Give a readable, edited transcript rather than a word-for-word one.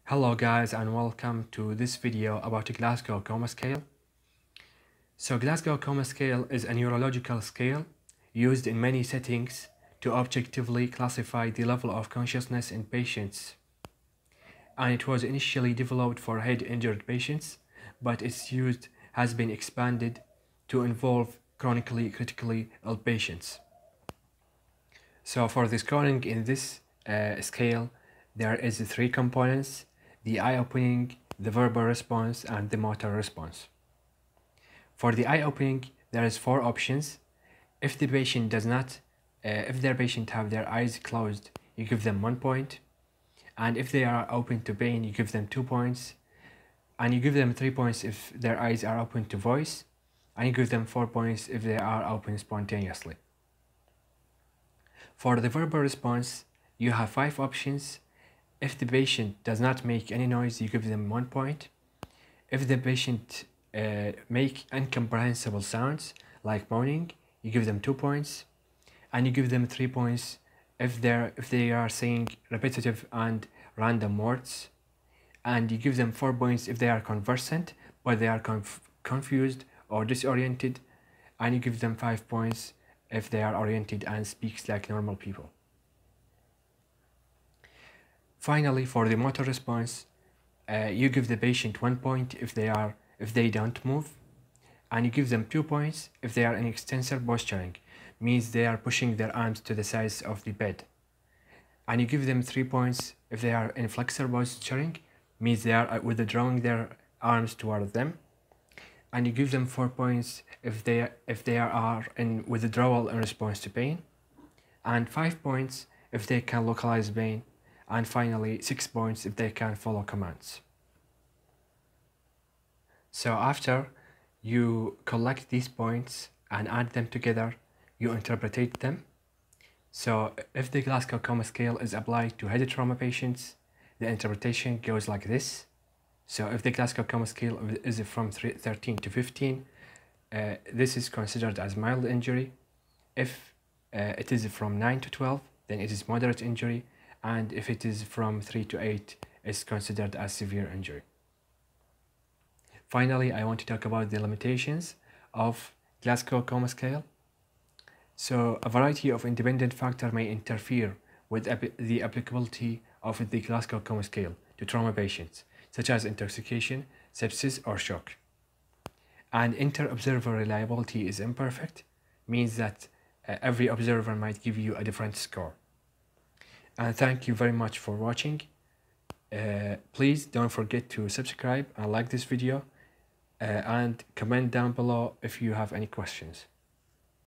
Hello guys and welcome to this video about Glasgow Coma Scale. So Glasgow Coma Scale is a neurological scale used in many settings to objectively classify the level of consciousness in patients. And it was initially developed for head injured patients, but its use has been expanded to involve chronically critically ill patients. So for the scoring in this scale, there is three components: the eye opening, the verbal response, and the motor response. For the eye opening, there is four options. If the patient does not, if their patient have their eyes closed, you give them 1 point. And if they are open to pain, you give them 2 points. And you give them 3 points if their eyes are open to voice. And you give them 4 points if they are open spontaneously. For the verbal response, you have 5 options. If the patient does not make any noise, you give them 1 point. If the patient make incomprehensible sounds like moaning, you give them 2 points. And you give them 3 points if they are saying repetitive and random words. And you give them 4 points if they are conversant, but they are confused or disoriented. And you give them 5 points if they are oriented and speaks like normal people. Finally, for the motor response, you give the patient 1 point if they don't move, and you give them 2 points if they are in extensor posturing, means they are pushing their arms to the sides of the bed, and you give them 3 points if they are in flexor posturing, means they are withdrawing their arms toward them, and you give them 4 points if they are in withdrawal in response to pain, and 5 points if they can localize pain. And finally 6 points if they can follow commands. So after you collect these points and add them together, you interpret them. So if the Glasgow Coma Scale is applied to head trauma patients, the interpretation goes like this. So if the Glasgow Coma Scale is from 13 to 15, this is considered as mild injury. If it is from 9 to 12, then it is moderate injury. And if it is from 3 to 8, it's considered as severe injury. Finally, I want to talk about the limitations of Glasgow Coma Scale. So a variety of independent factors may interfere with the applicability of the Glasgow Coma Scale to trauma patients, such as intoxication, sepsis, or shock. And inter-observer reliability is imperfect, means that every observer might give you a different score. And thank you very much for watching. Please don't forget to subscribe and like this video, and comment down below if you have any questions.